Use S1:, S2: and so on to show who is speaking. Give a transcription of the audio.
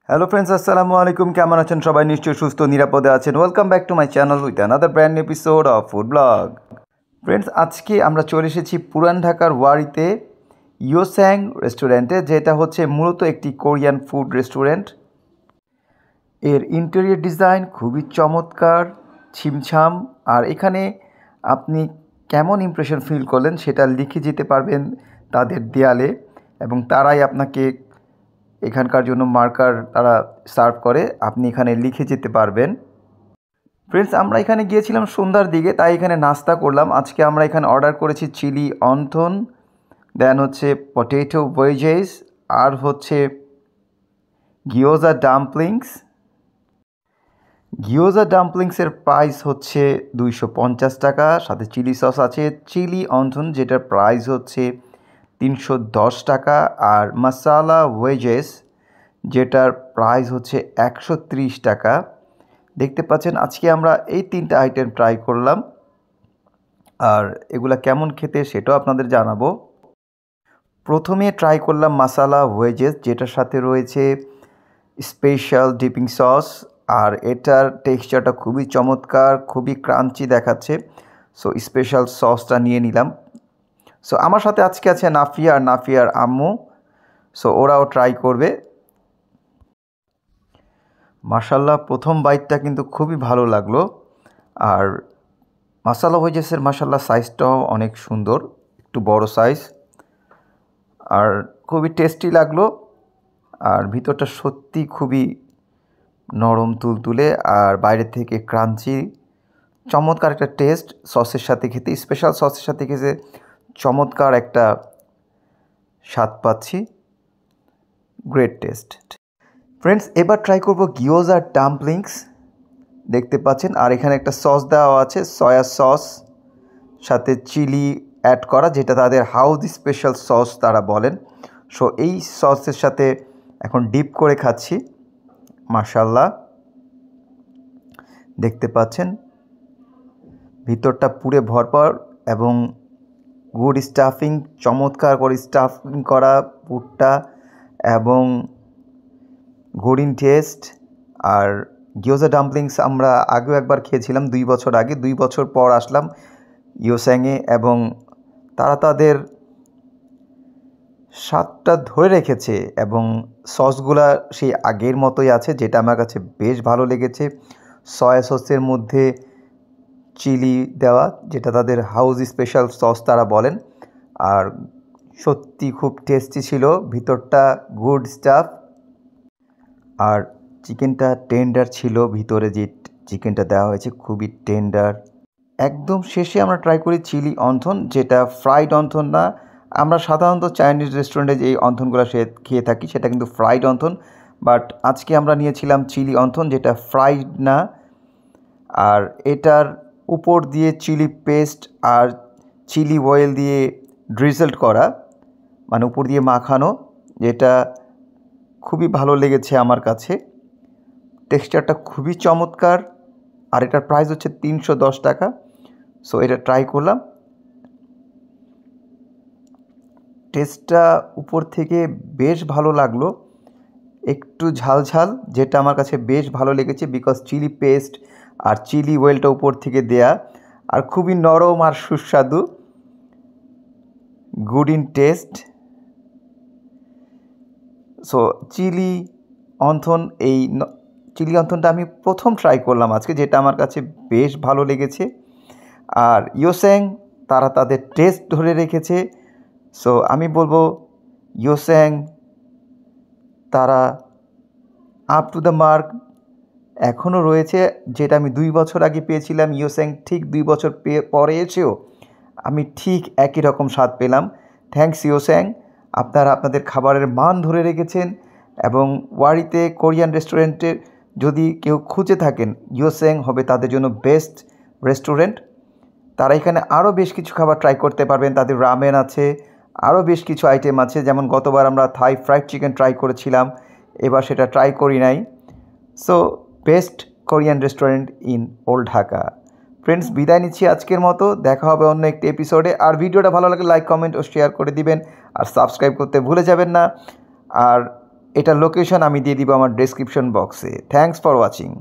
S1: Hello friends, আসসালামু আলাইকুম। কেমন আছেন সবাই? নিশ্চয়ই সুস্থ নিরাপদে আছেন। Welcome back to my channel with another brand episode of food blog. Friends, আজকে আমরা চলে এসেছি পুরান ঢাকার ওয়ারিতে ইয়োস্যাং রেস্টুরেন্টে, যেটা হচ্ছে মূলত একটি কোরিয়ান ফুড রেস্টুরেন্ট। এর ইন্টেরিয়র ডিজাইন খুবই চমৎকার, ছিমছাম। আর এখানে আপনি কেমন ইমপ্রেশন ফিল করলেন সেটা লিখে যেতে পারবেন তাদের দেয়ালে, এবং তারাই আপনাকে এখানকার জন্য মার্কার তারা সার্ভ করে, আপনি এখানে লিখে যেতে পারবেন। ফ্রেন্ডস, আমরা এখানে গিয়েছিলাম সন্ধ্যার দিকে, তাই এখানে নাস্তা করলাম। আজকে আমরা এখানে অর্ডার করেছি চিলি অন্থন, দেন হচ্ছে পটেটো ওয়েজেস, আর হচ্ছে গিয়োজা ডাম্পলিংস। গিয়োজা ডাম্পলিংসের প্রাইস হচ্ছে 250 টাকা, সাথে চিলি সস আছে। চিলি অন্থন যেটার প্রাইস হচ্ছে 310 টাকা, আর মশালা ওয়েজেস যেটার প্রাইস হচ্ছে 130 টাকা। দেখতে পাচ্ছেন আজকে আমরা এই 3টা আইটেম ট্রাই করলাম, আর এগুলা কেমন খেতে সেটাও আপনাদের জানাবো। প্রথমে ট্রাই করলাম মশালা ওয়েজেস, যেটার সাথে রয়েছে স্পেশাল ডিপিং সস, আর এটার টেক্সচারটা খুবই চমৎকার, খুবই ক্রাঞ্চি দেখাচ্ছে। সো স্পেশাল সসটা নিয়ে নিলাম। সো আমার সাথে আজকে আছে নাফিয়া আর নাফিয়ার আম্মু, সো ওরাও ট্রাই করবে। মাশাল্লাহ, প্রথম বাইটটা কিন্তু খুবই ভালো লাগলো। আর মশালা ওয়েজেসের মাশাল্লাহ সাইজটাও অনেক সুন্দর, একটু বড় সাইজ, আর খুবই টেস্টি লাগলো। আর ভিতরটা সত্যি খুবই নরম তুলতুলে, আর বাইরে থেকে ক্রাঞ্চি, চমৎকার একটা টেস্ট। সসের সাথে খেতে, স্পেশাল সসের সাথে খেতে চমৎকার একটা স্বাদ পাচ্ছি। Great test. ফ্রেন্ডস, এবার ট্রাই করব গিয়োজা ডাম্পলিংস। দেখতে পাচ্ছেন, আর এখানে একটা সস দেওয়া আছে, সয়া সস, সাথে চিলি অ্যাড করা, যেটা তাদের হাউস স্পেশাল সস তারা বলেন। সো এই সসের সাথে এখন ডিপ করে খাচ্ছি। মাশাল্লাহ, দেখতে পাচ্ছেন ভিতরটা পুরে ভরপুর, এবং গুড স্টাফিং, চমৎকার করে স্টাফিং করা পুরটা, এবং গুড ইন টেস্ট। আর গিয়োজা ডাম্পলিংস আমরা আগেও একবার খেয়েছিলাম 2 বছর আগে। 2 বছর পর আসলাম ইয়োস্যাংয়ে, এবং তারা তাদের স্বাদটা ধরে রেখেছে, এবং সসগুলা সেই আগের মতোই আছে, যেটা আমার কাছে বেশ ভালো লেগেছে। সয়া সসের মধ্যে চিলি দেওয়া, যেটা তাদের হাউস স্পেশাল সস তারা বলেন। আর সত্যি খুব টেস্টি ছিল, ভিতরটা গুড স্টাফ, আর চিকেনটা টেন্ডার ছিল। ভিতরে যে চিকেনটা দেওয়া হয়েছে খুবই টেন্ডার। একদম শেষে আমরা ট্রাই করি চিলি অন্থন, যেটা ফ্রাইড অন্থন না। আমরা সাধারণত চাইনিজ রেস্টুরেন্টে যে অন্থনগুলো খেয়ে থাকি সেটা কিন্তু ফ্রাইড অন্থন, বাট আজকে আমরা নিয়েছিলাম চিলি অন্থন, যেটা ফ্রাইড না। আর এটার উপর দিয়ে চিলি পেস্ট আর চিলি অয়েল দিয়ে ড্রিজেল করা, মানে উপর দিয়ে মাখানো, যেটা খুবই ভালো লেগেছে আমার কাছে। টেক্সচারটা খুবই চমৎকার, আর এটার প্রাইস হচ্ছে 310 টাকা। সো এটা ট্রাই করলাম। টেস্টটা উপর থেকে বেশ ভালো লাগলো, একটু ঝাল, যেটা আমার কাছে বেশ ভালো লেগেছে, বিকজ চিলি পেস্ট আর চিলি অয়েলটা উপর থেকে দেয়া, আর খুবই নরম আর সুস্বাদু, good in taste. So chilli wonton, এই চিলি অন্থনটা আমি প্রথম ট্রাই করলাম আজকে, যেটা আমার কাছে বেশ ভালো লেগেছে। আর ইয়োস্যাং তারা তাদের টেস্ট ধরে রেখেছে। সো আমি বলবো ইয়োস্যাং তারা আপ টু দ্য মার্ক এখনও রয়েছে। যেটা আমি 2 বছর আগে পেয়েছিলাম, ইয়োস্যাং ঠিক 2 বছর পরে এসেও আমি ঠিক একই রকম স্বাদ পেলাম। থ্যাঙ্কস ইয়োস্যাং, আপনারা আপনাদের খাবারের মান ধরে রেখেছেন, এবং ওয়ারিতে কোরিয়ান রেস্টুরেন্টের যদি কেউ খুঁজে থাকেন, ইয়োস্যাং হবে তাদের জন্য বেস্ট রেস্টুরেন্ট। তারা এখানে আরও বেশ কিছু খাবার ট্রাই করতে পারবেন, তাদের রামেন আছে, আরও বেশ কিছু আইটেম আছে। যেমন গতবার আমরা থাই ফ্রাইড চিকেন ট্রাই করেছিলাম, এবার সেটা ট্রাই করি নাই। So best Korean restaurant in old Dhaka. Friends, বিদায় নিচ্ছি আজকের মতো, দেখা হবে অন্য একটি এপিসোডে। আর ভিডিওটা ভালো লাগলে লাইক, কমেন্ট ও শেয়ার করে দিবেন, আর সাবস্ক্রাইব করতে ভুলে যাবেন না। আর এটার লোকেশন আমি দিয়ে দিব আমার ডেসক্রিপশন বক্সে। Thanks for watching.